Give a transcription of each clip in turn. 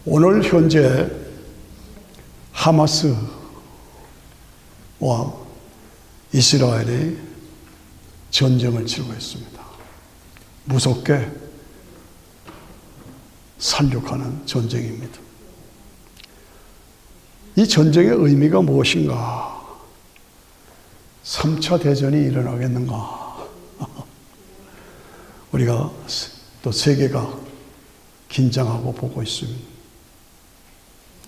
오늘 현재 하마스와 이스라엘이 전쟁을 치르고 있습니다. 무섭게 살육하는 전쟁입니다. 이 전쟁의 의미가 무엇인가? 3차 대전이 일어나겠는가? 우리가 또 세계가 긴장하고 보고 있습니다.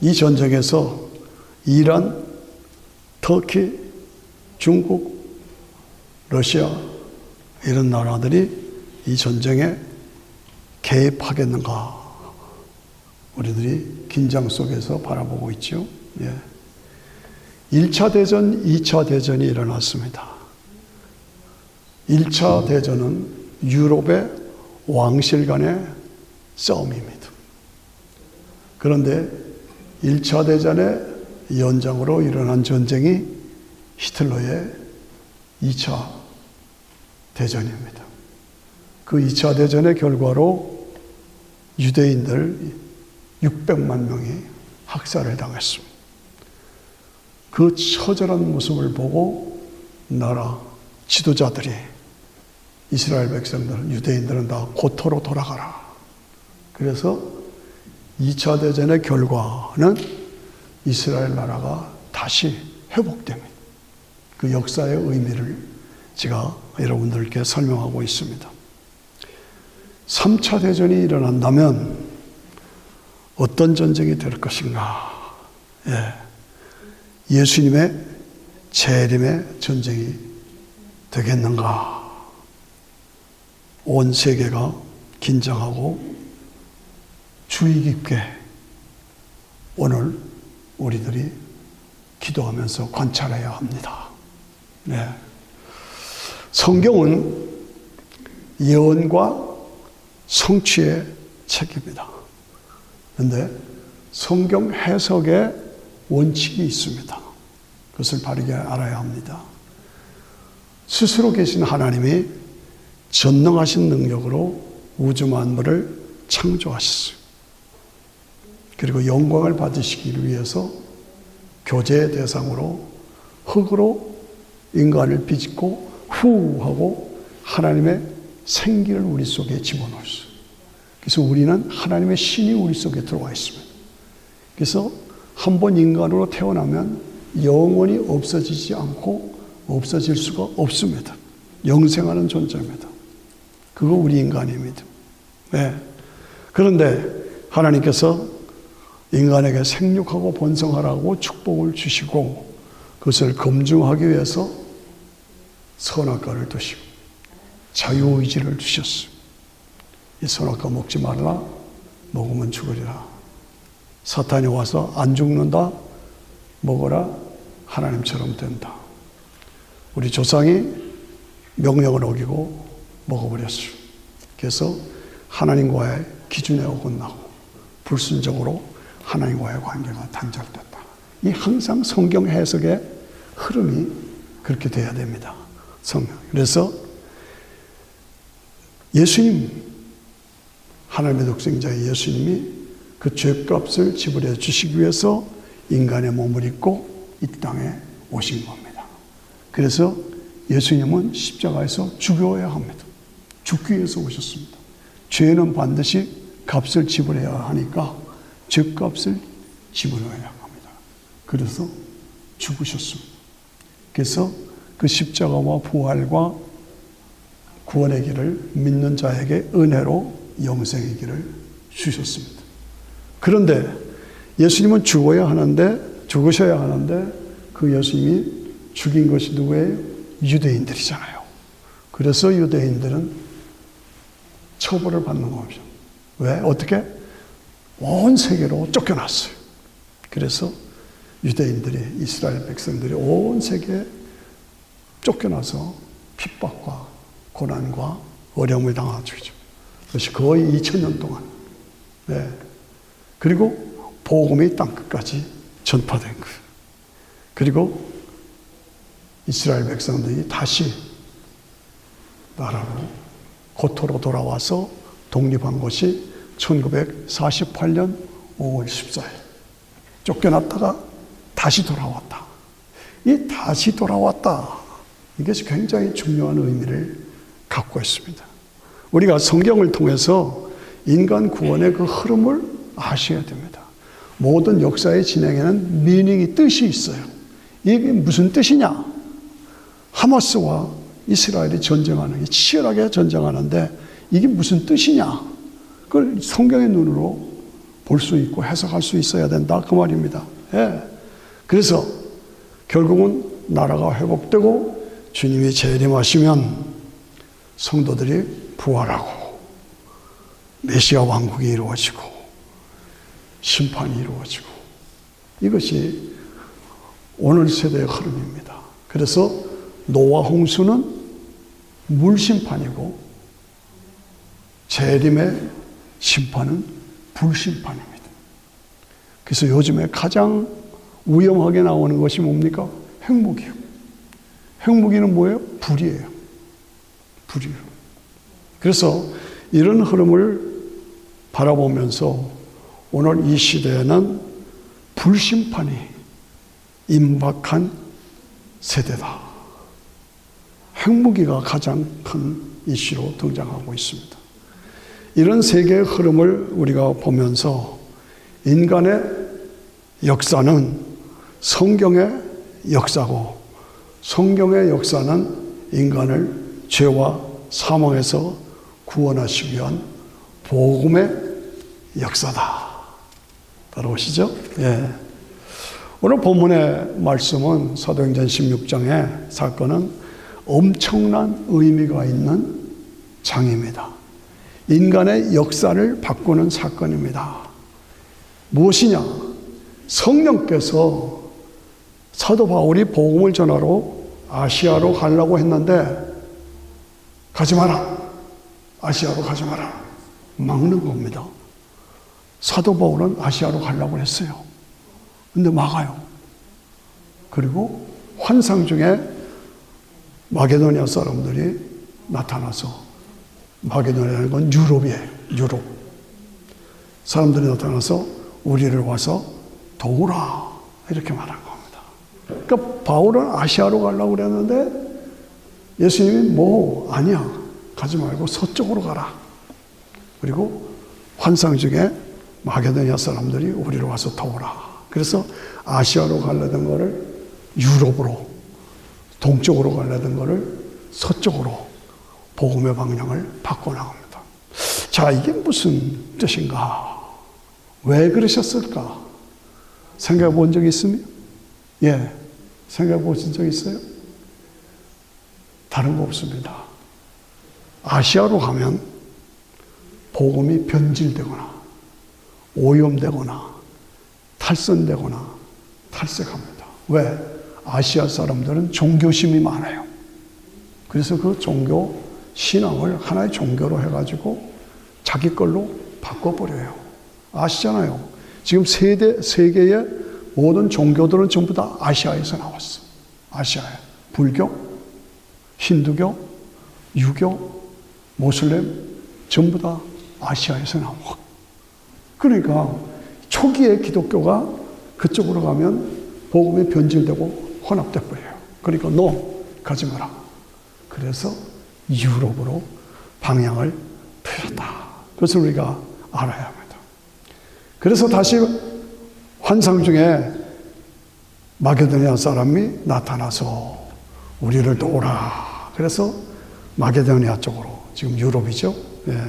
이 전쟁에서 이란, 터키, 중국, 러시아 이런 나라들이 이 전쟁에 개입하겠는가? 우리들이 긴장 속에서 바라보고 있죠. 1차 대전, 2차 대전이 일어났습니다. 1차 대전은 유럽의 왕실 간의 싸움입니다. 그런데 1차 대전의 연장으로 일어난 전쟁이 히틀러의 2차 대전입니다. 그 2차 대전의 결과로 유대인들 600만 명이 학살을 당했습니다. 그 처절한 모습을 보고 나라 지도자들이 이스라엘 백성들, 유대인들은 다 고토로 돌아가라. 그래서 2차 대전의 결과는 이스라엘 나라가 다시 회복됩니다. 그 역사의 의미를 제가 여러분들께 설명하고 있습니다. 3차 대전이 일어난다면 어떤 전쟁이 될 것인가? 예수님의 재림의 전쟁이 되겠는가? 온 세계가 긴장하고 주의 깊게 오늘 우리들이 기도하면서 관찰해야 합니다. 성경은 예언과 성취의 책입니다. 그런데 성경 해석에 원칙이 있습니다. 그것을 바르게 알아야 합니다. 스스로 계신 하나님이 전능하신 능력으로 우주 만물을 창조하셨어요. 그리고 영광을 받으시기 위해서 교제의 대상으로 흙으로 인간을 빚고 후 하고 하나님의 생기를 우리 속에 집어넣었어요. 그래서 우리는 하나님의 신이 우리 속에 들어와 있습니다. 그래서 한번 인간으로 태어나면 영원히 없어지지 않고 없어질 수가 없습니다. 영생하는 존재입니다. 그거 우리 인간입니다. 그런데 하나님께서 인간에게 생육하고 번성하라고 축복을 주시고 그것을 검증하기 위해서 선악과를 두시고 자유의지를 주셨어요. 이 선악과 먹지 말라, 먹으면 죽으리라. 사탄이 와서 안 죽는다, 먹어라, 하나님처럼 된다. 우리 조상이 명령을 어기고 먹어버렸어요. 그래서 하나님과의 기준에 어긋나고 불순종으로 하나님과의 관계가 단절됐다. 이 항상 성경 해석의 흐름이 그렇게 돼야 됩니다. 그래서 예수님, 하나님의 독생자 예수님이 그 죄값을 지불해 주시기 위해서 인간의 몸을 입고 이 땅에 오신 겁니다. 그래서 예수님은 십자가에서 죽어야 합니다. 죽기 위해서 오셨습니다. 죄는 반드시 값을 지불해야 하니까 죄값을 지불해야 합니다. 그래서 죽으셨습니다. 그래서 그 십자가와 부활과 구원의 길을 믿는 자에게 은혜로 영생의 길을 주셨습니다. 그런데 예수님은 죽으셔야 하는데 그 예수님이 죽인 것이 누구예요? 유대인들이잖아요. 그래서 유대인들은 처벌을 받는 거죠. 왜? 어떻게? 온 세계로 쫓겨났어요. 그래서 유대인들이, 이스라엘 백성들이 온 세계에 쫓겨나서 핍박과 고난과 어려움을 당하죠. 그것이 거의 2000년 동안. 그리고 복음이 땅끝까지 전파된 거예요. 그리고 이스라엘 백성들이 다시 나라로 고토로 돌아와서 독립한 것이 1948년 5월 14일. 쫓겨났다가 다시 돌아왔다. 이 다시 돌아왔다. 이것이 굉장히 중요한 의미를 갖고 있습니다. 우리가 성경을 통해서 인간 구원의 그 흐름을 아셔야 됩니다. 모든 역사의 진행에는 미닝이, 뜻이 있어요. 이게 무슨 뜻이냐? 하마스와 이스라엘이 전쟁하는 게 치열하게 전쟁하는데 이게 무슨 뜻이냐? 그걸 성경의 눈으로 볼 수 있고 해석할 수 있어야 된다. 그 말입니다. 예. 그래서 결국은 나라가 회복되고 주님이 재림하시면 성도들이 부활하고 메시아 왕국이 이루어지고 심판이 이루어지고 이것이 오늘 세대의 흐름입니다. 그래서 노아 홍수는 물심판이고 재림의 심판은 불심판입니다. 그래서 요즘에 가장 위험하게 나오는 것이 뭡니까? 핵무기요. 핵무기는 뭐예요? 불이에요. 불이요. 그래서 이런 흐름을 바라보면서 오늘 이 시대에는 불심판이 임박한 세대다. 핵무기가 가장 큰 이슈로 등장하고 있습니다. 이런 세계의 흐름을 우리가 보면서 인간의 역사는 성경의 역사고 성경의 역사는 인간을 죄와 사망에서 구원하시기 위한 복음의 역사다. 따라오시죠? 예. 오늘 본문의 말씀은 사도행전 16장의 사건은 엄청난 의미가 있는 장입니다. 인간의 역사를 바꾸는 사건입니다. 무엇이냐? 성령께서 사도 바울이 복음을 전하러 아시아로 가려고 했는데 가지 마라. 아시아로 가지 마라. 막는 겁니다. 사도 바울은 아시아로 가려고 했어요. 근데 막아요. 그리고 환상 중에 마게도니아 사람들이 나타나서 마게도니아라는 건 유럽이에요. 유럽. 사람들이 나타나서 우리를 와서 도우라. 이렇게 말한 겁니다. 그러니까 바울은 아시아로 가려고 그랬는데 예수님이 아니야. 가지 말고 서쪽으로 가라. 그리고 환상 중에 마게도니아 사람들이 우리를 와서 도우라. 그래서 아시아로 가려던 거를 유럽으로, 동쪽으로 가려던 거를 서쪽으로 복음의 방향을 바꿔나갑니다. 자, 이게 무슨 뜻인가? 왜 그러셨을까? 생각해 본 적 있으면? 예, 생각해 보신 적 있어요? 다른 거 없습니다. 아시아로 가면 복음이 변질되거나 오염되거나 탈선되거나 탈색합니다. 왜? 아시아 사람들은 종교심이 많아요. 그래서 그 종교 신앙을 하나의 종교로 해가지고 자기 걸로 바꿔버려요. 아시잖아요. 지금 세계의 모든 종교들은 전부 다 아시아에서 나왔어. 아시아에. 불교, 힌두교, 유교, 모슬렘 전부 다 아시아에서 나와. 그러니까 초기에 기독교가 그쪽으로 가면 복음이 변질되고 혼합돼 버려요. 그러니까 너 가지 마라. 그래서 유럽으로 방향을 틀었다. 그것을 우리가 알아야 합니다. 그래서 다시 환상 중에 마게도니아 사람이 나타나서 우리를 도우라. 그래서 마게도니아 쪽으로, 지금 유럽이죠. 예.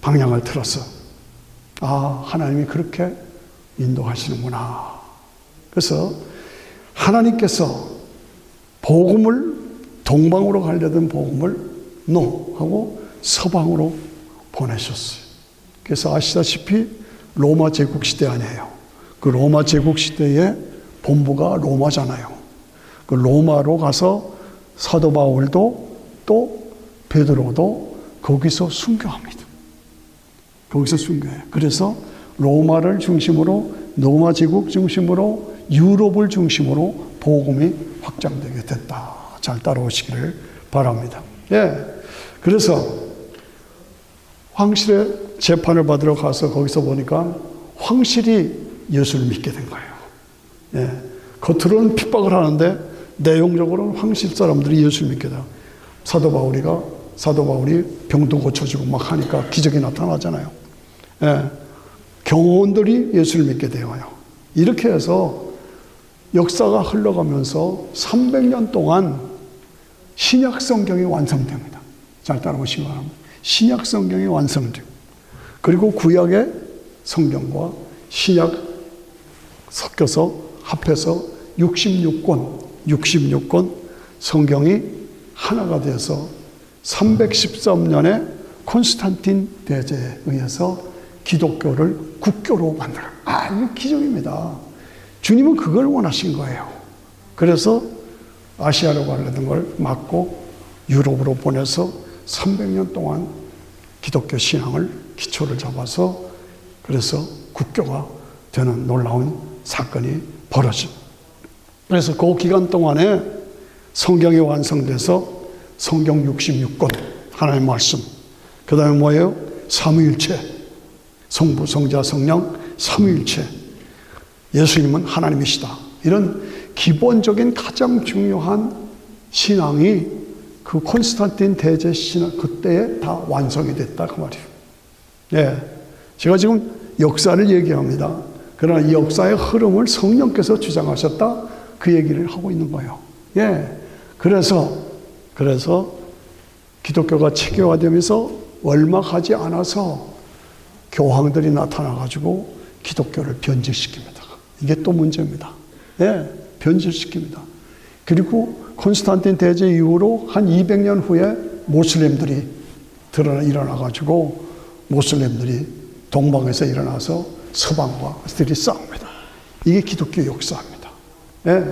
방향을 틀었어. 아, 하나님이 그렇게 인도하시는구나. 그래서 하나님께서 복음을 동방으로 가려던 복음을 하고 서방으로 보내셨어요. 그래서 아시다시피 로마 제국 시대 아니에요. 그 로마 제국 시대의 본부가 로마잖아요. 그 로마로 가서 사도 바울도 또 베드로도 거기서 순교합니다. 거기서 순교해요. 그래서 로마를 중심으로, 로마 제국 중심으로, 유럽을 중심으로 복음이 확장되게 됐다. 잘 따라오시기를 바랍니다. 예. 그래서 황실의 재판을 받으러 가서 거기서 보니까 황실이 예수를 믿게 된 거예요. 예. 겉으로는 핍박을 하는데 내용적으로는 황실 사람들이 예수를 믿게 돼요. 사도 바울이 병도 고쳐지고 막 하니까 기적이 나타나잖아요. 예. 경호원들이 예수를 믿게 되어요. 이렇게 해서 역사가 흘러가면서 300년 동안 신약 성경이 완성됩니다. 잘 따라오시기 바랍니다. 신약 성경이 완성되고, 그리고 구약의 성경과 신약 섞여서 합해서 66권 성경이 하나가 되어서 313년에 콘스탄틴 대제에 의해서 기독교를 국교로 만들어. 이거 기적입니다. 주님은 그걸 원하신 거예요. 그래서 아시아로 가려던 걸 막고 유럽으로 보내서 300년 동안 기독교 신앙을 기초를 잡아서 그래서 국교가 되는 놀라운 사건이 벌어진. 그래서 그 기간 동안에 성경이 완성돼서 성경 66권, 하나님의 말씀, 그 다음에 뭐예요? 삼위일체, 성부, 성자, 성령, 삼위일체, 예수님은 하나님이시다. 이런 기본적인 가장 중요한 신앙이 그 콘스탄틴 대제 신앙 그때에 다 완성이 됐다 그 말이에요. 예, 제가 지금 역사를 얘기합니다. 그러나 이 역사의 흐름을 성령께서 주장하셨다 그 얘기를 하고 있는 거예요. 예, 그래서 기독교가 체계화되면서 얼마 가지 않아서 교황들이 나타나가지고 기독교를 변질시킵니다. 이게 또 문제입니다. 예, 변질시킵니다. 그리고 콘스탄틴 대제 이후로 한 200년 후에 모슬렘들이 일어나가지고 모슬렘들이 동방에서 일어나서 서방과들이 싸웁니다. 이게 기독교 역사입니다. 예,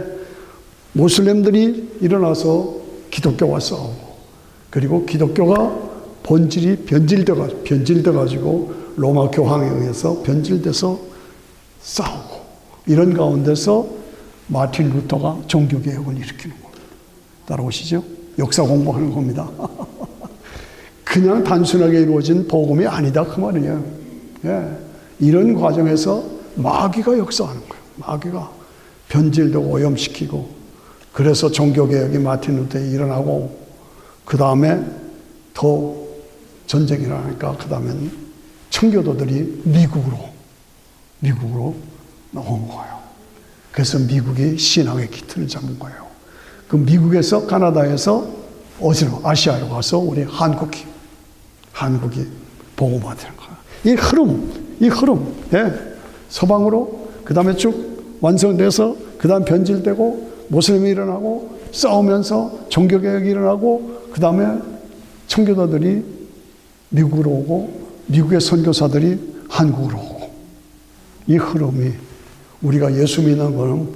모슬렘들이 일어나서 기독교와 싸우고, 그리고 기독교가 본질이 변질돼가지고 로마 교황에 의해서 변질돼서 싸우고, 이런 가운데서 마틴 루터가 종교개혁을 일으키는 겁니다. 따라오시죠? 역사 공부하는 겁니다. 그냥 단순하게 이루어진 복음이 아니다 그 말이에요. 예. 이런 과정에서 마귀가 역사하는 거예요. 마귀가 변질되고 오염시키고, 그래서 종교개혁이 마틴 루터에 일어나고, 그 다음에 더 전쟁이 일어나니까 그 다음엔 청교도들이 미국으로 나온 거예요. 그래서 미국이 신앙의 기틀을 잡은 거예요. 그 미국에서 카나다에서 어디로 아시아로 가서 우리 한국이 복음화되는 거예요. 이 흐름, 예. 서방으로 그 다음에 쭉 완성돼서 그 다음 변질되고 모슬림이 일어나고 싸우면서 종교개혁이 일어나고 그 다음에 청교도들이 미국으로 오고 미국의 선교사들이 한국으로 오고, 이 흐름이 우리가 예수 믿는 것은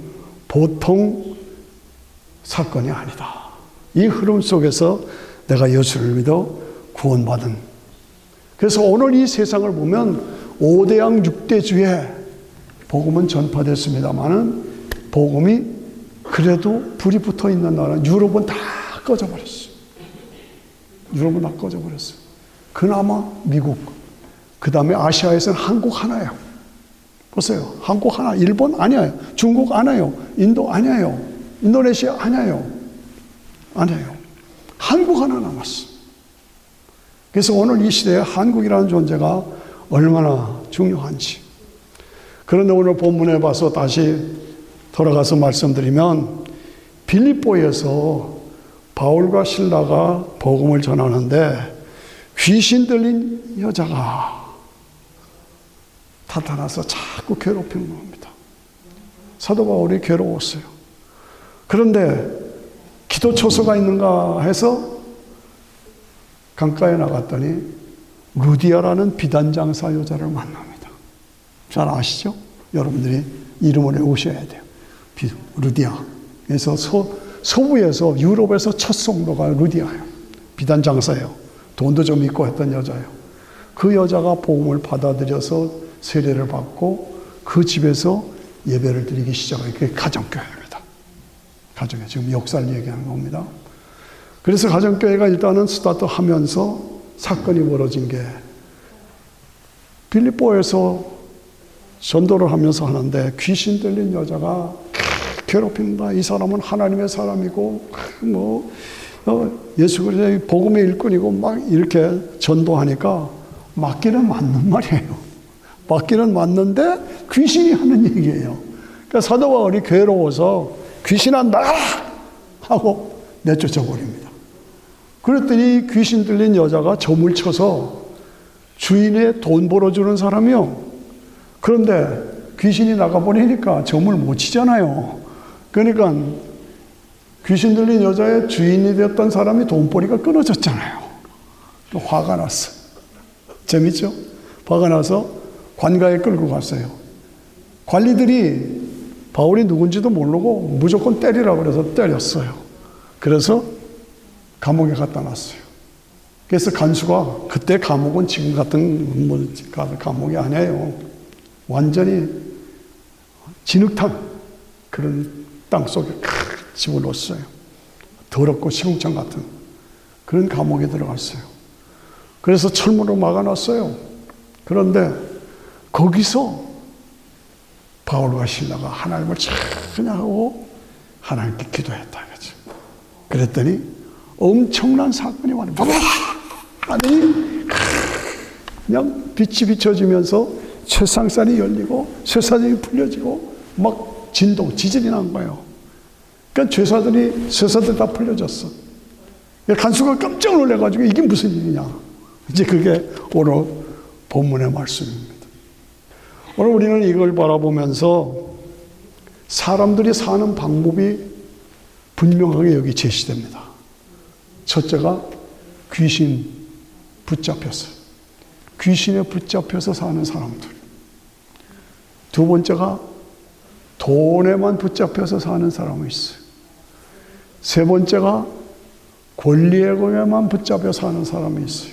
보통 사건이 아니다. 이 흐름 속에서 내가 예수를 믿어 구원받은. 그래서 오늘 이 세상을 보면 5대양 6대주에 복음은 전파됐습니다만은 복음이 그래도 불이 붙어 있는 나라 유럽은 다 꺼져버렸어요. 그나마 미국, 그 다음에 아시아에서는 한국 하나예요. 보세요. 한국 하나, 일본 아니에요. 중국 아니에요. 인도 아니에요. 인도네시아 아니에요. 한국 하나 남았어. 그래서 오늘 이 시대에 한국이라는 존재가 얼마나 중요한지. 그런데 오늘 본문에 봐서 다시 돌아가서 말씀드리면, 빌립보에서 바울과 실라가 복음을 전하는데 귀신 들린 여자가 나타나서 자꾸 괴롭히는 겁니다. 사도 바울이 괴로웠어요. 그런데 기도 초소가 있는가 해서 강가에 나갔더니 루디아라는 비단장사 여자를 만납니다. 잘 아시죠? 여러분들이 이름을 외우셔야 돼요. 루디아. 그래서 서부에서 유럽에서 첫 성도가 루디아예요. 비단장사예요. 돈도 좀 있고 했던 여자예요. 그 여자가 복음을 받아들여서 세례를 받고 그 집에서 예배를 드리기 시작해요. 그게 가정교회입니다. 가정교회. 지금 역사를 얘기하는 겁니다. 그래서 가정교회가 일단은 스타트하면서 사건이 벌어진 게, 빌립보에서 전도를 하면서 하는데 귀신 들린 여자가 괴롭힌다. 이 사람은 하나님의 사람이고 예수 그리스도의 복음의 일꾼이고 막 이렇게 전도하니까 맞기는 맞는 말이에요. 맞기는 맞는데 귀신이 하는 얘기예요. 그러니까 사도 바울이 괴로워서 귀신아 나가라 하고 내쫓아 버립니다. 그랬더니 귀신 들린 여자가 점을 쳐서 주인의 돈 벌어주는 사람이요. 그런데 귀신이 나가버리니까 점을 못 치잖아요. 그러니까 귀신 들린 여자의 주인이 되었던 사람이 돈벌이가 끊어졌잖아요. 화가 났어. 재밌죠? 화가 나서 관가에 끌고 갔어요. 관리들이 바울이 누군지도 모르고 무조건 때리라고 그래서 때렸어요. 그래서 감옥에 갖다 놨어요. 그래서 간수가 그때 감옥은 지금 같은 감옥이 아니에요. 완전히 진흙탕 그런 땅 속에 집어넣었어요. 더럽고 시궁창 같은 그런 감옥에 들어갔어요. 그래서 철문으로 막아놨어요. 그런데 거기서 바울과 실라가 하나님을 찬양하고 하나님께 기도했다. 그렇죠? 그랬더니 엄청난 사건이 와요. 하더니 그냥 빛이 비춰지면서 쇠상살이 열리고 쇠사슬이 풀려지고 막 진동, 지진이 난 거예요. 그러니까 쇠사슬이 다 풀려졌어. 간수가 깜짝 놀래가지고 이게 무슨 일이냐. 이제 그게 오늘 본문의 말씀입니다. 오늘 우리는 이걸 바라보면서 사람들이 사는 방법이 분명하게 여기 제시됩니다. 첫째가 귀신 붙잡혀서, 귀신에 붙잡혀서 사는 사람들. 두 번째가 돈에만 붙잡혀서 사는 사람이 있어요. 세 번째가 권리의 공에만 붙잡혀 사는 사람이 있어요.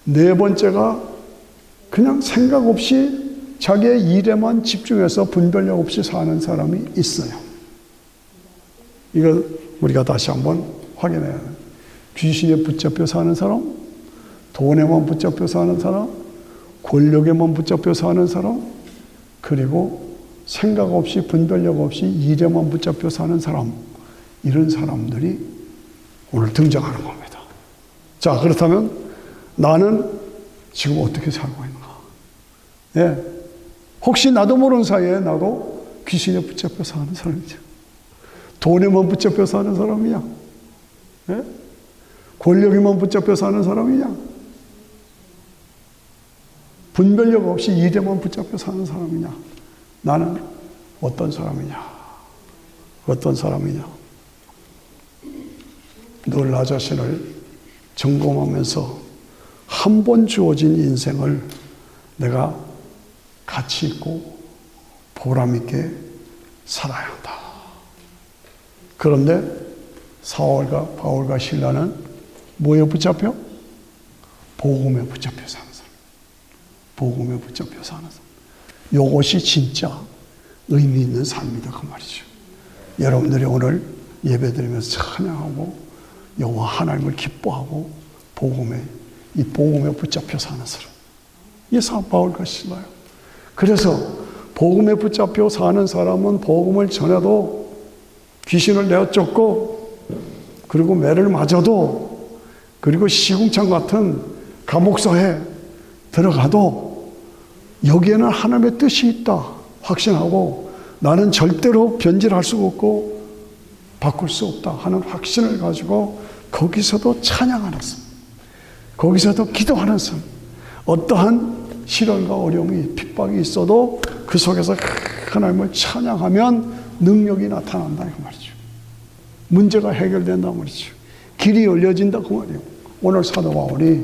네 번째가 그냥 생각 없이 자기의 일에만 집중해서 분별력 없이 사는 사람이 있어요. 이걸 우리가 다시 한번 확인해야 해요. 귀신에 붙잡혀 사는 사람, 돈에만 붙잡혀 사는 사람, 권력에만 붙잡혀 사는 사람, 그리고 생각 없이 분별력 없이 일에만 붙잡혀 사는 사람, 이런 사람들이 오늘 등장하는 겁니다. 자, 그렇다면 나는 지금 어떻게 살고 있는가? 예. 혹시 나도 모르는 사이에 나도 귀신에 붙잡혀 사는 사람이죠. 돈에만 붙잡혀 사는 사람이야. 예? 권력에만 붙잡혀 사는 사람이냐? 분별력 없이 일에만 붙잡혀 사는 사람이냐? 나는 어떤 사람이냐? 어떤 사람이냐? 늘 나 자신을 점검하면서 한 번 주어진 인생을 내가 가치 있고 보람 있게 살아야 한다. 그런데 바울과 실라는 뭐에 붙잡혀? 복음에 붙잡혀 사는 사람. 복음에 붙잡혀 사는 사람. 이것이 진짜 의미 있는 삶이다 그 말이죠. 여러분들이 오늘 예배드리면서 찬양하고 여호와 하나님을 기뻐하고 이 복음에 붙잡혀 사는 사람. 이게 바울과 실라예요. 그래서 복음에 붙잡혀 사는 사람은 복음을 전해도 귀신을 내어쫓고 그리고 매를 맞아도 그리고 시궁창 같은 감옥사에 들어가도 여기에는 하나님의 뜻이 있다 확신하고 나는 절대로 변질할 수 없고 바꿀 수 없다 하는 확신을 가지고 거기서도 찬양하는 삶, 거기서도 기도하는 삶, 어떠한 시련과 어려움이 핍박이 있어도 그 속에서 하나님을 찬양하면 능력이 나타난다 그 말이죠. 문제가 해결된다 말이죠. 길이 열려진다 그 말이에요. 오늘 사도 바울이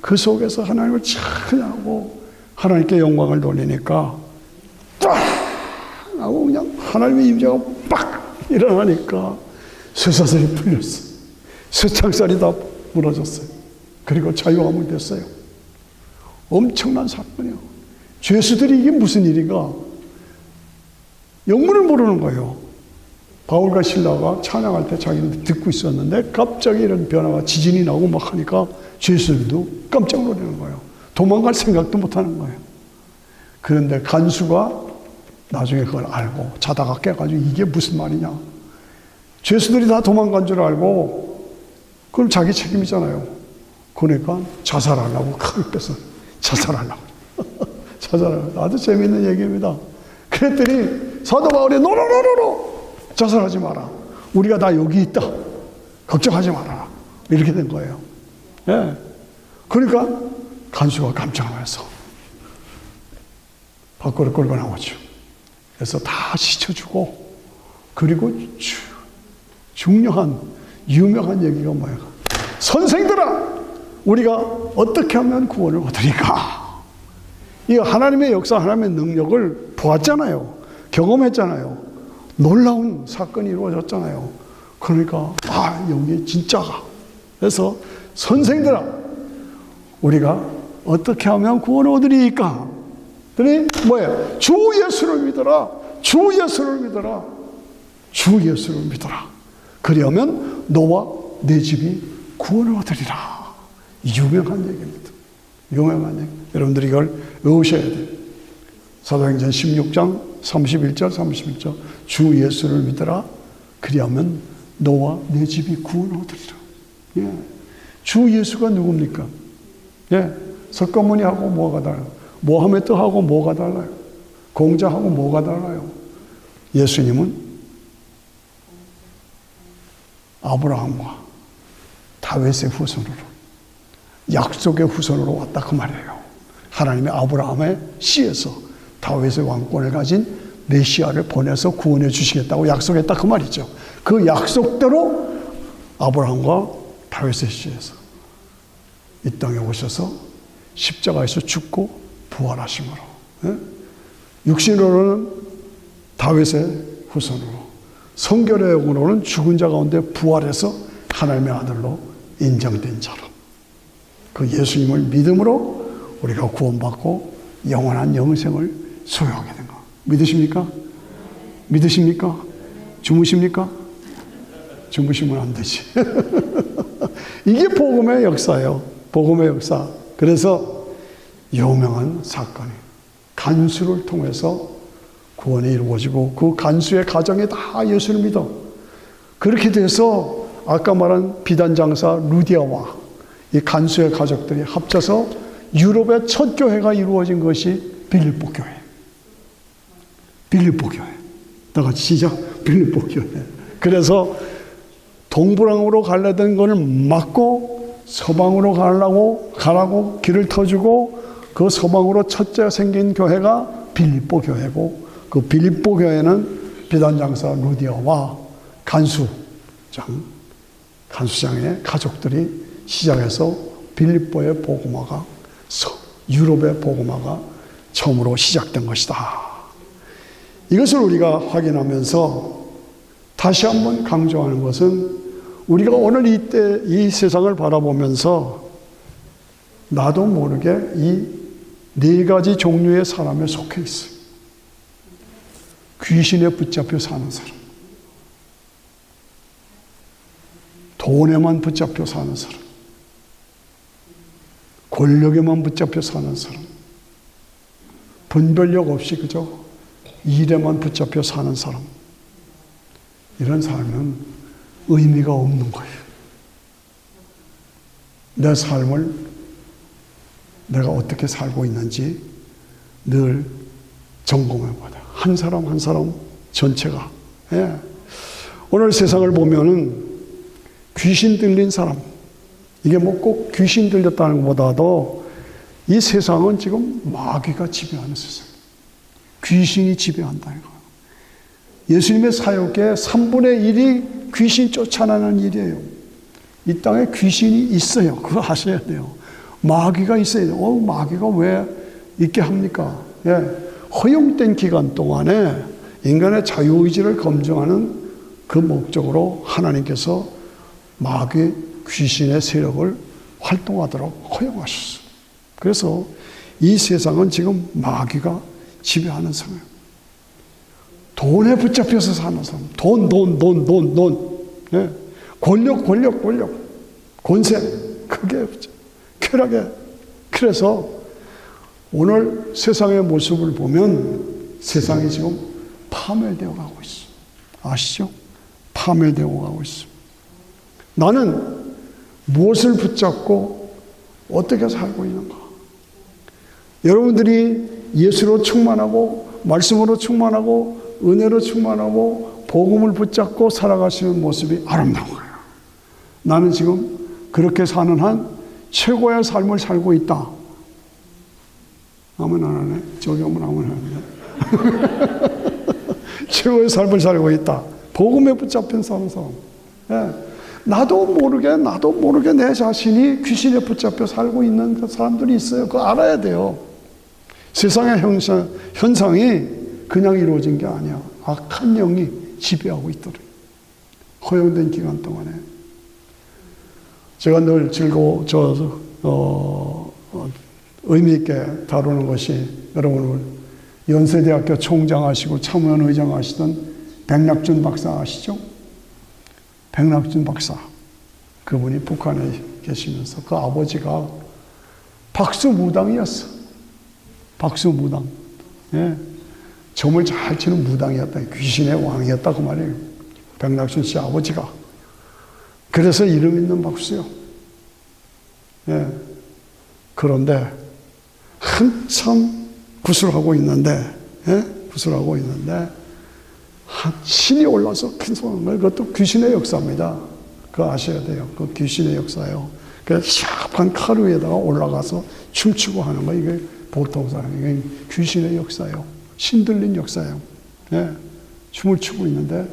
그 속에서 하나님을 찬양하고 하나님께 영광을 돌리니까 딱 하고 그냥 하나님의 임재가 빡 일어나니까 쇠사슬이 풀렸어. 쇠창살이 다 무너졌어요. 그리고 자유함을 됐어요. 엄청난 사건이에요. 죄수들이 이게 무슨 일인가? 영문을 모르는 거예요. 바울과 실라가 찬양할 때 자기는 듣고 있었는데 갑자기 이런 변화가 지진이 나고 막 하니까 죄수들도 깜짝 놀라는 거예요. 도망갈 생각도 못 하는 거예요. 그런데 간수가 나중에 그걸 알고 자다가 깨가지고 이게 무슨 말이냐. 죄수들이 다 도망간 줄 알고 그럼 자기 책임이잖아요. 그러니까 자살하려고 칼을 빼서 자살하려고. 자살하려고. 아주 재미있는 얘기입니다. 그랬더니 사도 바울이 노노노노노 자살하지 마라. 우리가 다 여기 있다. 걱정하지 마라. 이렇게 된 거예요. 예. 그러니까 간수가 깜짝 놀라서 밖으로 끌고 나오죠. 그래서 다 씻어주고, 그리고 중요한 유명한 얘기가 뭐야? 선생들아, 우리가 어떻게 하면 구원을 얻으리까? 이 하나님의 역사, 하나님의 능력을 보았잖아요. 경험했잖아요. 놀라운 사건이 이루어졌잖아요. 그러니까 여기 진짜가. 그래서 선생들아, 우리가 어떻게 하면 구원을 얻으리까? 그러니 뭐예요? 주 예수를 믿어라. 주 예수를 믿어라. 주 예수를 믿어라. 그리하면 너와 내 집이 구원을 얻으리라. 유명한 얘기입니다. 유명한 얘기. 여러분들이 이걸 외우셔야 돼요. 사도행전 16장 31절 31절 주 예수를 믿어라. 그리하면 너와 내 집이 구원을 얻으리라. 예. 주 예수가 누굽니까? 예. 석가모니하고 뭐가 달라요? 모하메드하고 뭐가 달라요? 공자하고 뭐가 달라요? 예수님은 아브라함과 다윗의 후손으로, 약속의 후손으로 왔다 그 말이에요. 하나님의 아브라함의 씨에서 다윗의 왕권을 가진 메시아를 보내서 구원해 주시겠다고 약속했다 그 말이죠. 그 약속대로 아브라함과 다윗의 씨에서 이 땅에 오셔서 십자가에서 죽고 부활하심으로, 육신으로는 다윗의 후손으로, 성결의 영으로는 죽은 자 가운데 부활해서 하나님의 아들로 인정된 자로, 그 예수님을 믿음으로 우리가 구원받고 영원한 영생을 소유하게 된 것. 믿으십니까? 믿으십니까? 주무십니까? 주무시면 안 되지. 이게 복음의 역사예요. 복음의 역사. 그래서 유명한 사건이 간수를 통해서 구원이 이루어지고, 그 간수의 가정에 다 예수를 믿어. 그렇게 돼서 아까 말한 비단장사 루디아와 이 간수의 가족들이 합쳐서 유럽의 첫 교회가 이루어진 것이 빌립보 교회. 빌립보 교회. 다 같이 시작. 빌립보 교회. 그래서 동부랑으로 가려던 것을 막고 서방으로 가라고 길을 터주고, 그 서방으로 첫째 생긴 교회가 빌립보 교회고, 그 빌립보 교회는 비단장사 루디아와 간수장의 가족들이 시작해서 빌립보의 복음화가, 유럽의 복음화가 처음으로 시작된 것이다. 이것을 우리가 확인하면서 다시 한번 강조하는 것은, 우리가 오늘 이때 이 세상을 바라보면서 나도 모르게 이 네 가지 종류의 사람에 속해 있어요. 귀신에 붙잡혀 사는 사람, 돈에만 붙잡혀 사는 사람, 권력에만 붙잡혀 사는 사람, 분별력 없이 그저 일에만 붙잡혀 사는 사람, 이런 삶은 의미가 없는 거예요. 내 삶을 내가 어떻게 살고 있는지 늘 점검해보자. 한 사람 한 사람 전체가. 예. 오늘 세상을 보면은 귀신 들린 사람, 이게 뭐 꼭 귀신 들렸다는 것보다도 이 세상은 지금 마귀가 지배하는 세상. 귀신이 지배한다 이거. 예수님의 사역의 3분의 1이 귀신 쫓아내는 일이에요. 이 땅에 귀신이 있어요. 그거 아셔야 돼요. 마귀가 있어야 돼요. 마귀가 왜 있게 합니까? 예. 허용된 기간 동안에 인간의 자유의지를 검증하는 그 목적으로 하나님께서 마귀 귀신의 세력을 활동하도록 허용하셨어요. 그래서 이 세상은 지금 마귀가 지배하는 상황이에요. 돈에 붙잡혀서 사는 사람. 돈. 예. 권력. 권세. 크게 쾌락에. 그래서 오늘 세상의 모습을 보면 세상이 지금 파멸되어 가고 있어. 아시죠? 파멸되어 가고 있어. 나는 무엇을 붙잡고 어떻게 살고 있는가? 여러분들이 예수로 충만하고 말씀으로 충만하고 은혜로 충만하고 복음을 붙잡고 살아가시는 모습이 아름다운 거예요. 나는 지금 그렇게 사는 한 최고의 삶을 살고 있다. 아멘 안 하네. 저기 오면 아멘 하네. 최고의 삶을 살고 있다. 복음에 붙잡힌 사는 사람. 예. 나도 모르게 내 자신이 귀신에 붙잡혀 살고 있는 사람들이 있어요. 그거 알아야 돼요. 세상의 현상이 그냥 이루어진 게 아니야. 악한 영이 지배하고 있더래. 허용된 기간 동안에. 제가 늘 의미 있게 다루는 것이 여러분 연세대학교 총장하시고 참의원 의장하시던 백낙준 박사 아시죠? 백낙준 박사. 그분이 북한에 계시면서 그 아버지가 박수무당이었어. 박수무당. 예. 점을 잘 치는 무당이었다. 귀신의 왕이었다 그 말이에요. 백낙준 씨 아버지가. 그래서 이름 있는 박수요. 예. 그런데 한참 구슬하고 있는데, 예? 구슬하고 있는데 신이 올라서 큰 소음을, 그것도 귀신의 역사입니다. 그거 아셔야 돼요. 그 귀신의 역사예요. 그 샤프한 칼 위에다가 올라가서 춤추고 하는 거, 이게 보통 사람이, 이게 귀신의 역사예요. 신들린 역사예요. 예. 춤을 추고 있는데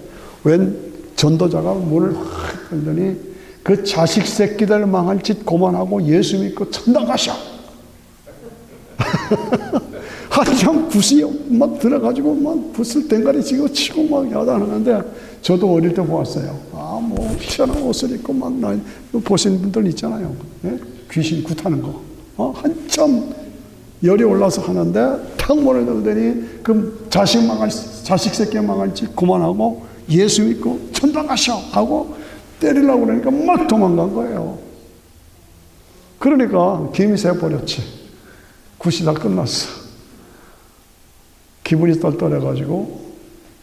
웬 전도자가 문을 확 열더니 그 자식 새끼들 망할 짓 그만하고 예수 믿고 천당 가셔. 한참 붓이 막 들어가지고 막 붓을 댕가리 지고 치고 막 야단하는데 저도 어릴 때 보았어요. 뭐 희한한 옷을 입고 막 보신 분들 있잖아요. 예? 귀신 굿하는 거. 한참 열이 올라서 하는데 탁 문을 열더니 그 자식 새끼 망할 짓 그만하고 예수 믿고 천당 가셔 하고 때리려고 그러니까 막 도망간 거예요. 그러니까 김이 새버렸지. 굿이 다 끝났어. 기분이 떨떠해가지고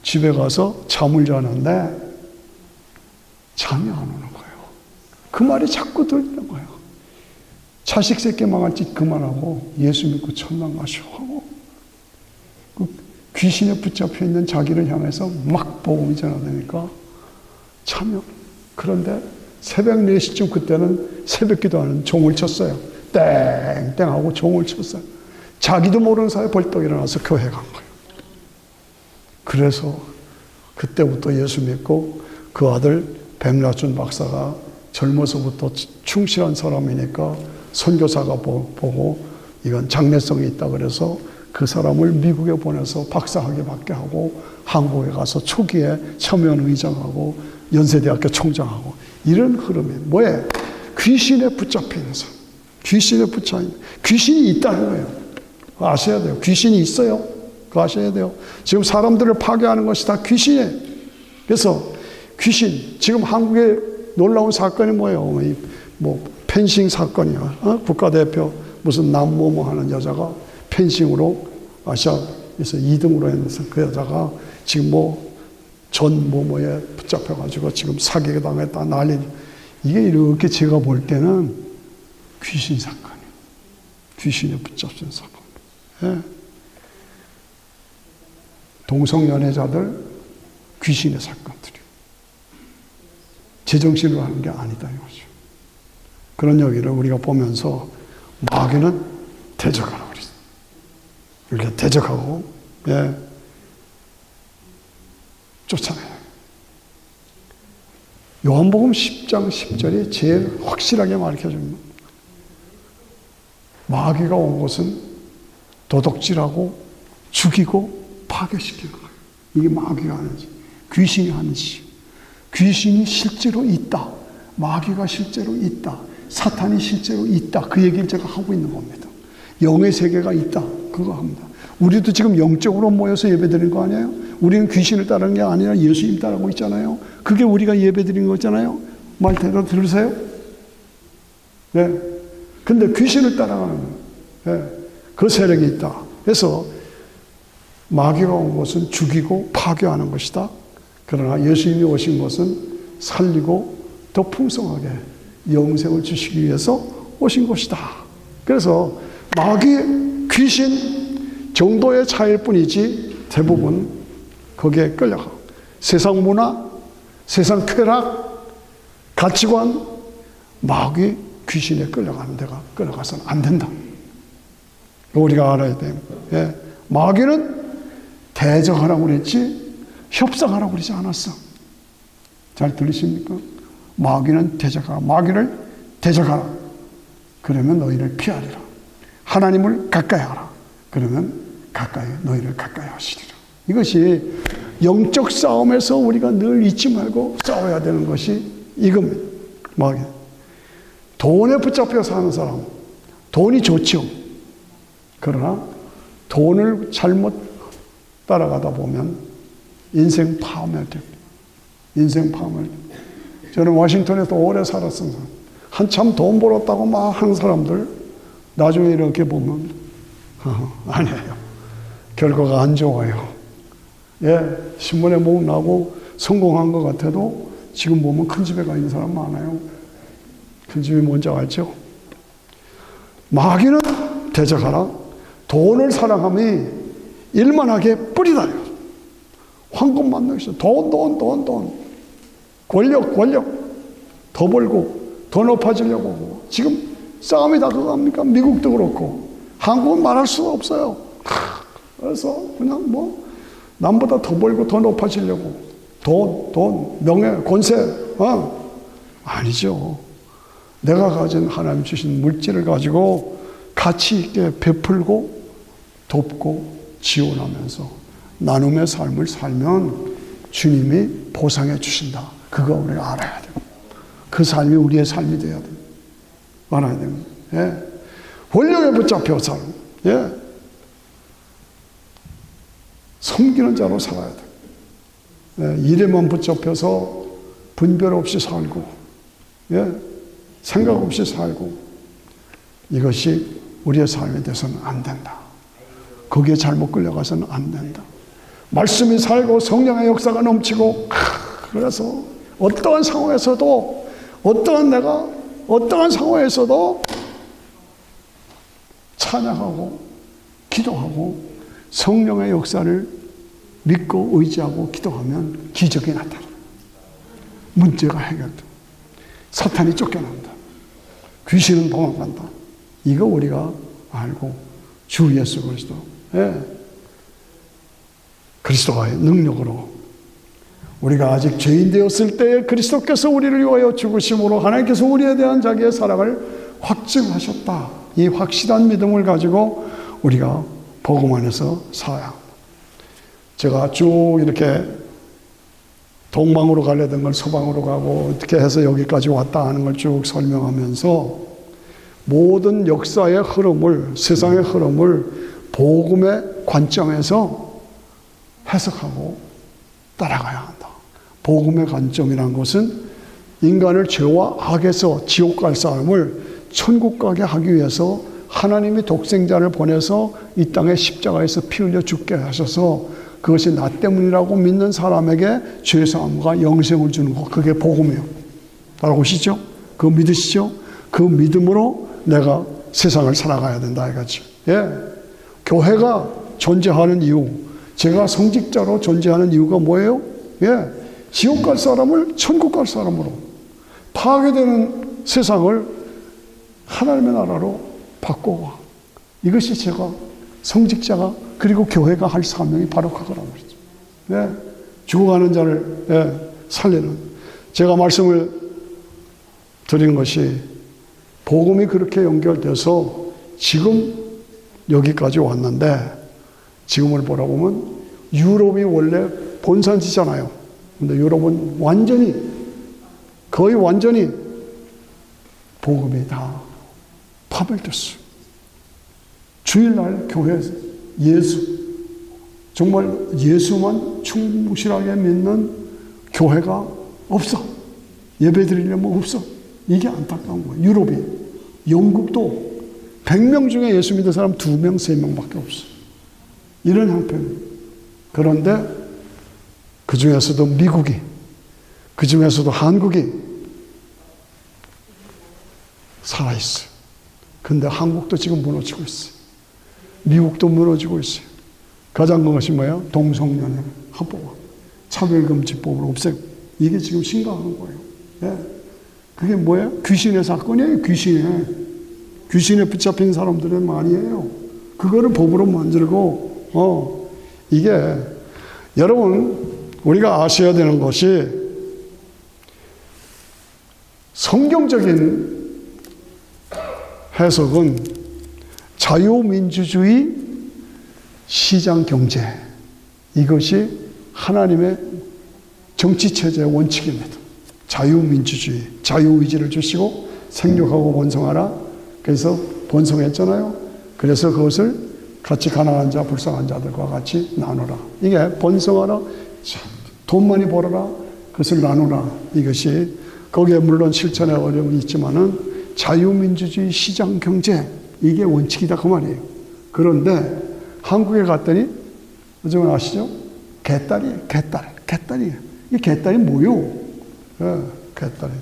집에 가서 잠을 자는데 잠이 안 오는 거예요. 그 말이 자꾸 들리는 거예요. 자식 새끼 망할 짓 그만하고 예수 믿고 천당 가시오 하고 그 귀신에 붙잡혀 있는 자기를 향해서 막 복음이 전하다니까 참여. 그런데 새벽 4시쯤 그때는 새벽 기도하는 종을 쳤어요. 땡땡 하고 종을 쳤어요. 자기도 모르는 사이에 벌떡 일어나서 교회 간 거예요. 그래서 그때부터 예수 믿고 그 아들 백낙준 박사가 젊어서부터 충실한 사람이니까 선교사가 보고 이건 장래성이 있다 그래서 그 사람을 미국에 보내서 박사학위 받게 하고 한국에 가서 초기에 참여원 의장하고 연세대학교 총장하고 이런 흐름이 뭐예요? 귀신에 붙잡힌 사람. 귀신에 붙잡힌 귀신이 있다는 거예요. 그거 아셔야 돼요. 귀신이 있어요. 그거 아셔야 돼요. 지금 사람들을 파괴하는 것이 다 귀신이에요. 그래서 귀신, 지금 한국에 놀라운 사건이 뭐예요? 뭐 펜싱 사건이야. 국가대표 무슨 남모모 하는 여자가 펜싱으로 아시아에서 2등으로 했는데 그 여자가 지금 뭐 전 모모에 붙잡혀가지고 지금 사기가 당했다 난리. 이게 이렇게 제가 볼 때는 귀신 사건이에요. 귀신에 붙잡힌 사건. 예. 동성연애자들 귀신의 사건들이에요. 제정신으로 하는 게 아니다 이거죠. 그런 얘기를 우리가 보면서 마귀는 대적하라고 그랬어요. 이렇게 대적하고 예. 쫓아내요. 요한복음 10장 10절이 제일 확실하게 가르쳐줍니다. 마귀가 온 것은 도둑질하고 죽이고 파괴시키는 거예요. 이게 마귀가 하는 짓, 귀신이 하는 짓. 귀신이 실제로 있다. 마귀가 실제로 있다. 사탄이 실제로 있다. 그 얘기를 제가 하고 있는 겁니다. 영의 세계가 있다. 그거 합니다. 우리도 지금 영적으로 모여서 예배드리는 거 아니에요? 우리는 귀신을 따르는 게 아니라 예수님 따르고 있잖아요. 그게 우리가 예배드리는 거잖아요. 말 대로 들으세요? 네. 근데 귀신을 따라가는 거예요. 네. 그 세력이 있다. 그래서 마귀가 온 것은 죽이고 파괴하는 것이다. 그러나 예수님이 오신 것은 살리고 더 풍성하게 영생을 주시기 위해서 오신 것이다. 그래서 마귀, 귀신 정도의 차이일 뿐이지 대부분 거기에 끌려가. 세상 문화, 세상 쾌락, 가치관, 마귀, 귀신에 끌려가는 데가 끌려가서는 안 된다. 우리가 알아야 돼요. 예. 마귀는 대적하라고 그랬지 협상하라고 그러지 않았어. 잘 들리십니까? 마귀는 대적하라. 마귀를 대적하라. 그러면 너희를 피하리라. 하나님을 가까이 하라. 그러면 가까이 너희를 가까이 하시리라. 이것이 영적 싸움에서 우리가 늘 잊지 말고 싸워야 되는 것이 이겁니다. 마귀. 돈에 붙잡혀 사는 사람, 돈이 좋죠. 그러나 돈을 잘못 따라가다 보면 인생 파멸됩니다. 인생 파멸됩니다. 저는 워싱턴에서 오래 살았습니다. 한참 돈 벌었다고 막 하는 사람들 나중에 이렇게 보면 아니에요. 결과가 안 좋아요. 예, 신문에 목 나고 성공한 것 같아도 지금 보면 큰 집에 가 있는 사람 많아요. 큰 집이 뭔지 알죠? 마귀는 대적하라. 돈을 사랑함이 일만하게 뿌리다. 황금 만나기 싫어. 돈. 권력. 더 벌고, 더 높아지려고 하고. 지금 싸움이 다 그겁니까? 미국도 그렇고. 한국은 말할 수가 없어요. 그래서 그냥 남보다 더 벌고 더 높아지려고. 돈, 명예, 권세. 아니죠. 내가 가진 하나님 주신 물질을 가지고 가치 있게 베풀고 돕고 지원하면서 나눔의 삶을 살면 주님이 보상해 주신다. 그거 우리가 알아야 돼요. 그 삶이 우리의 삶이 되어야 돼요. 알아야 됩니다. 예. 권력에 붙잡혀 살고, 예. 섬기는 자로 살아야 돼요. 예. 일에만 붙잡혀서 분별 없이 살고, 예. 생각 없이 살고, 이것이 우리의 삶에 대해서는 안 된다. 거기에 잘못 끌려가서는 안 된다. 말씀이 살고 성령의 역사가 넘치고, 그래서 어떠한 상황에서도, 어떠한 상황에서도 찬양하고, 기도하고, 성령의 역사를 믿고 의지하고 기도하면 기적이 나타나. 문제가 해결돼. 사탄이 쫓겨난다. 귀신은 도망간다. 이거 우리가 알고 주 예수 그리스도, 예. 그리스도의 능력으로 우리가 아직 죄인 되었을 때에 그리스도께서 우리를 위하여 죽으심으로 하나님께서 우리에 대한 자기의 사랑을 확증하셨다. 이 확실한 믿음을 가지고 우리가 복음 안에서 살아야 합니다. 제가 쭉 이렇게 동방으로 가려던 걸 서방으로 가고 어떻게 해서 여기까지 왔다 하는 걸 쭉 설명하면서 모든 역사의 흐름을, 세상의 흐름을 복음의 관점에서 해석하고 따라가야 한다. 복음의 관점이라는 것은 인간을 죄와 악에서 지옥 갈 사람을 천국 가게 하기 위해서 하나님이 독생자를 보내서 이 땅에 십자가에서 피 흘려 죽게 하셔서 그것이 나 때문이라고 믿는 사람에게 죄사함과 영생을 주는 것, 그게 복음이에요. 알아보시죠? 그거 믿으시죠? 그 믿음으로 내가 세상을 살아가야 된다 이거죠. 예. 교회가 존재하는 이유, 제가 성직자로 존재하는 이유가 뭐예요? 예. 지옥 갈 사람을 천국 갈 사람으로, 파괴되는 세상을 하나님의 나라로 바꿔와. 이것이 제가 성직자가 그리고 교회가 할 사명이 바로 그거라고 그러죠. 예. 죽어가는 자를, 예, 살리는. 제가 말씀을 드린 것이 복음이 그렇게 연결돼서 지금 여기까지 왔는데, 지금을 보라보면 유럽이 원래 본산지잖아요. 근데 유럽은 완전히, 거의 완전히 복음이 다 파멸됐어요. 주일날 교회 예수, 정말 예수만 충실하게 믿는 교회가 없어. 예배 드리려면 없어. 이게 안타까운 거예요. 유럽이, 영국도 100명 중에 예수 믿는 사람 2명, 3명밖에 없어. 이런 형편. 그런데 그 중에서도 미국이, 그 중에서도 한국이 살아있어요. 근데 한국도 지금 무너지고 있어요. 미국도 무너지고 있어요. 가장 큰 것이 뭐예요? 동성연애 합법, 차별금지법을 없애고. 이게 지금 심각한 거예요. 예. 그게 뭐예요? 귀신의 사건이에요. 귀신에 붙잡힌 사람들은 말이에요. 그거를 법으로 만들고, 이게, 여러분, 우리가 아셔야 되는 것이 성경적인 해석은 자유민주주의 시장경제, 이것이 하나님의 정치체제의 원칙입니다. 자유민주주의, 자유의지를 주시고 생육하고 번성하라. 그래서 번성했잖아요. 그래서 그것을 같이 가난한 자, 불쌍한 자들과 같이 나누라. 이게 번성하라, 돈 많이 벌어라, 그것을 나누라. 이것이 거기에 물론 실천의 어려움이 있지만은 자유민주주의 시장경제, 이게 원칙이다 그 말이에요. 그런데 한국에 갔더니 요즘 아시죠? 개딸이에요. 개딸이에요. 이 개딸이 뭐요? 개딸이.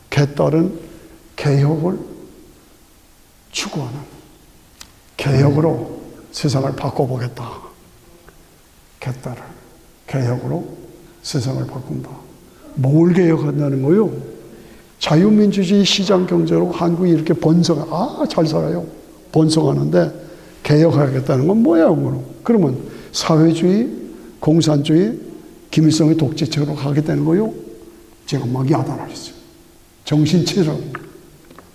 개딸은 개혁을 추구하는, 개혁으로 세상을 바꿔보겠다. 개딸을 개혁으로 세상을 바꾼다. 뭘 개혁한다는 거요? 자유민주주의 시장경제로 한국이 이렇게 잘 살아요. 번성하는데 개혁하겠다는 건 뭐예요? 그러면 사회주의, 공산주의, 김일성의 독재처럼 가겠다는 거요? 제가 막 야단하셨어요. 정신체로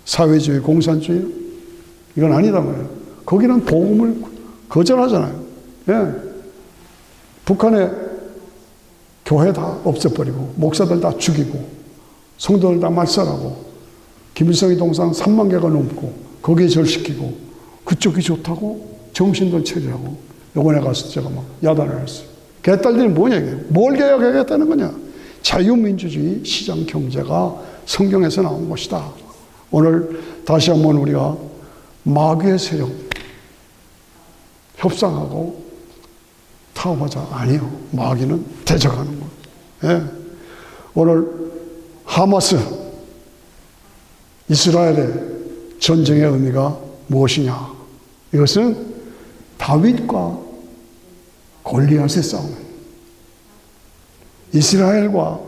사회주의, 공산주의, 이건 아니다 말이에요. 거기는 복음을 거절하잖아요. 예. 북한에 교회 다 없애버리고, 목사들 다 죽이고, 성도들 다 말살하고, 김일성의 동상 3만 개가 넘고, 거기에 절시키고, 그쪽이 좋다고 정신들 처리하고, 요번에 가서 제가 막 야단을 했어요. 개딸들이 뭐냐, 이게. 뭘 개혁하겠다는 거냐. 자유민주주의 시장 경제가 성경에서 나온 것이다. 오늘 다시 한번 우리가 마귀의 세력 협상하고 타협하자. 아니요. 마귀는 대적하는 거예요. 예. 오늘 하마스, 이스라엘의 전쟁의 의미가 무엇이냐. 이것은 다윗과 골리앗의 싸움, 이스라엘과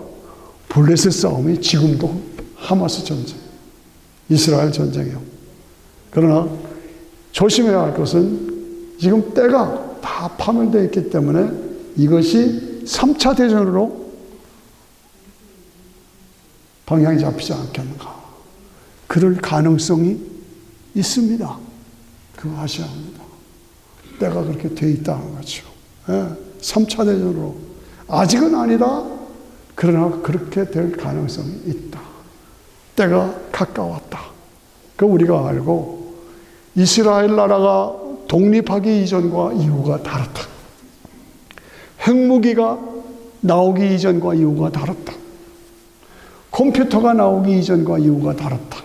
블레셋 싸움이 지금도 하마스 전쟁, 이스라엘 전쟁이요. 그러나 조심해야 할 것은 지금 때가 다 파멸되어 있기 때문에 이것이 3차 대전으로 방향이 잡히지 않겠는가. 그럴 가능성이 있습니다. 그거 아셔야 합니다. 때가 그렇게 돼 있다는 거죠. 예, 3차 대전으로. 아직은 아니다. 그러나 그렇게 될 가능성이 있다. 때가 가까웠다. 그 우리가 알고 이스라엘 나라가 독립하기 이전과 이후가 다르다. 핵무기가 나오기 이전과 이후가 다르다. 컴퓨터가 나오기 이전과 이후가 다르다.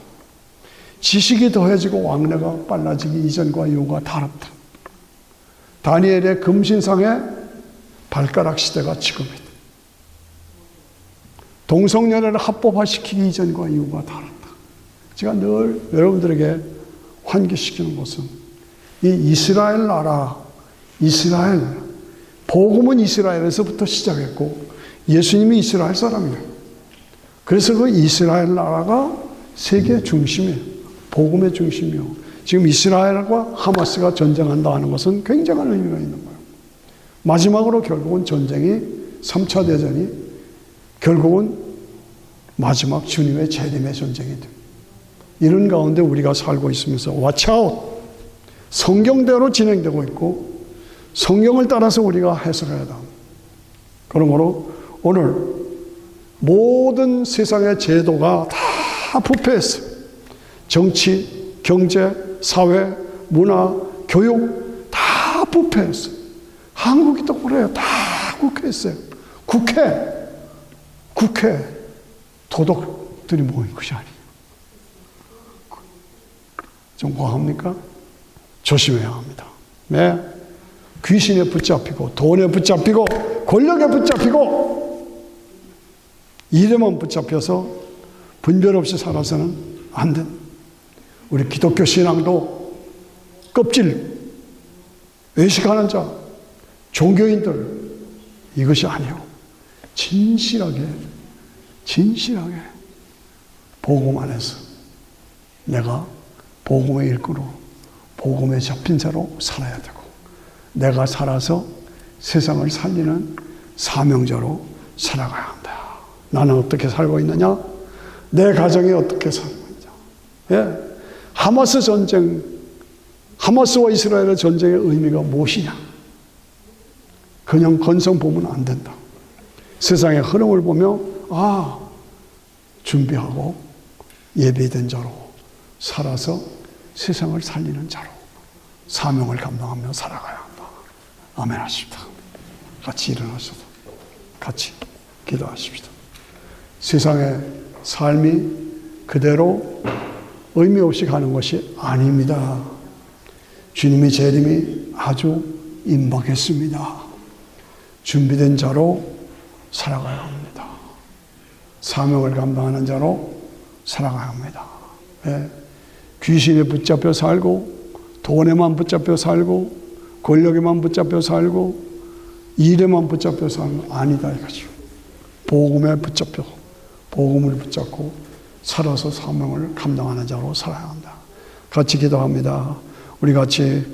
지식이 더해지고 왕래가 빨라지기 이전과 이후가 다르다. 다니엘의 금신상의 발가락 시대가 지금이다. 동성연애를 합법화시키기 이전과 이후가 다르다. 제가 늘 여러분들에게 환기시키는 것은 이 이스라엘 나라, 이스라엘, 복음은 이스라엘에서부터 시작했고 예수님이 이스라엘 사람이에요. 그래서 그 이스라엘 나라가 세계 중심이에요. 복음의 중심이요. 지금 이스라엘과 하마스가 전쟁한다 하는 것은 굉장한 의미가 있는 거예요. 마지막으로 결국은 전쟁이 3차 대전이 결국은 마지막 주님의 재림의 전쟁이 됩니다. 이런 가운데 우리가 살고 있으면서 watch out! 성경대로 진행되고 있고 성경을 따라서 우리가 해석해야 합니다. 그러므로 오늘 모든 세상의 제도가 다 부패했어요. 정치, 경제, 사회, 문화, 교육 다 부패했어요. 한국이 또 그래요. 다 국회했어요. 국회 도덕들이 모인 것이 아니에요. 좀 과합니까? 조심해야 합니다. 네. 귀신에 붙잡히고 돈에 붙잡히고 권력에 붙잡히고 일에만 붙잡혀서 분별 없이 살아서는 안 된다. 우리 기독교 신앙도 껍질, 외식하는 자, 종교인들 이것이 아니요. 진실하게 복음 안에서 내가 복음의 일꾼으로 복음에 잡힌 자로 살아야 되고 내가 살아서 세상을 살리는 사명자로 살아가야 한다. 나는 어떻게 살고 있느냐? 내 가정이 어떻게 살고 있느냐? 예. 하마스 전쟁, 하마스와 이스라엘의 전쟁의 의미가 무엇이냐? 그냥 건성 보면 안 된다. 세상의 흐름을 보며 준비하고 예비된 자로 살아서 세상을 살리는 자로 사명을 감당하며 살아가야 한다. 아멘 하십시다. 같이 일어나셔서 같이 기도하십시다. 세상의 삶이 그대로 의미 없이 가는 것이 아닙니다. 주님의 재림이 아주 임박했습니다. 준비된 자로 살아가야 합니다. 사명을 감당하는 자로 살아가야 합니다. 예. 귀신에 붙잡혀 살고 돈에만 붙잡혀 살고 권력에만 붙잡혀 살고 일에만 붙잡혀 사는 건 아니다 이거죠. 복음에 붙잡혀 복음을 붙잡고 살아서 사명을 감당하는 자로 살아야 한다. 같이 기도합니다. 우리 같이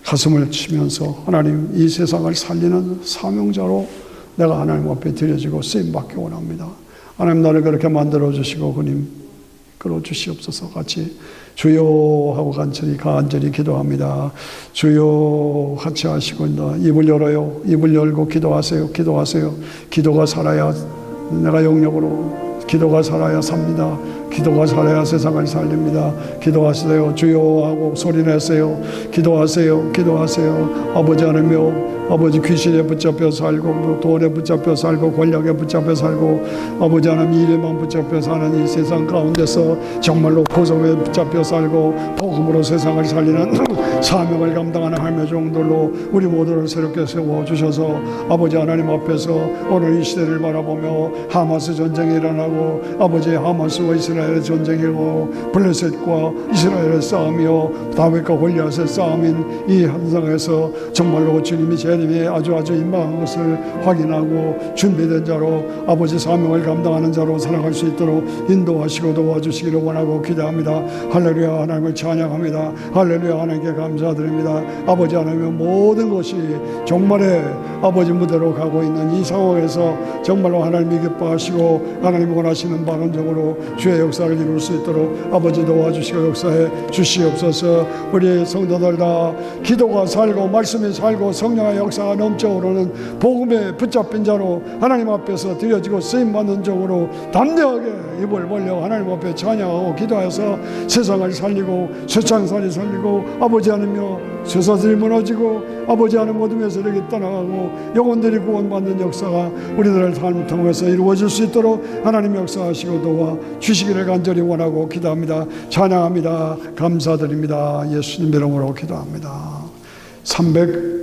가슴을 치면서 하나님 이 세상을 살리는 사명자로 내가 하나님 앞에 드려지고 쓰임받기 원합니다. 하나님 나를 그렇게 만들어주시고 그님 끌어주시옵소서. 같이 주여 하고 간절히 기도합니다. 주여 같이 하시고 입을 열어요. 입을 열고 기도하세요. 기도가 살아야 내가 영역으로 기도가 살아야 삽니다. 기도가 살아야 세상을 살립니다. 기도하세요. 주여 하고 소리내세요. 기도하세요. 아버지 하나님여 아버지 귀신에 붙잡혀 살고 돈에 붙잡혀 살고 권력에 붙잡혀 살고 아버지 하나님 일에만 붙잡혀 사는 이 세상 가운데서 정말로 고성에 붙잡혀 살고 복음으로 세상을 살리는 사명을 감당하는 하나님의 종들로 우리 모두를 새롭게 세워주셔서 아버지 하나님 앞에서 오늘 이 시대를 바라보며 하마스 전쟁이 일어나고 아버지 하마스와 이스라엘의 전쟁이고 블레셋과 이스라엘의 싸움이요 다윗과 골리앗의 싸움인 이 현상에서 정말로 주님이 재림이 아주 임박한 것을 확인하고 준비된 자로 아버지 사명을 감당하는 자로 살아갈 수 있도록 인도하시고 도와주시기를 원하고 기도합니다. 할렐루야. 하나님을 찬양합니다. 할렐루야. 하나님께 감사드립니다. 아버지 하나님의 모든 것이 정말의 아버지 무대로 가고 있는 이 상황에서 정말로 하나님이 기뻐하시고 하나님 원하시는 바람적으로 주의 역사를 이룰 수 있도록 아버지 도와주시고 역사해 주시옵소서. 우리 성도들 다 기도가 살고 말씀이 살고 성령의 역사가 넘쳐 오르는 복음에 붙잡힌 자로 하나님 앞에서 드려지고 쓰임받는 종으로 담대하게 입을 벌려 하나님 앞에 찬양하고 기도해서 세상을 살리고 세상살이 살리고 아버지 하나님여 쇠사슬이 무너지고 아버지 하나님 어둠의 세력이 떠나가고 영혼들이 구원받는 역사가 우리들의 삶을 통해서 이루어질 수 있도록 하나님 역사하시고 도와 주시기를 간절히 원하고 기도합니다. 찬양합니다. 감사드립니다. 예수님 이름으로 기도합니다. 300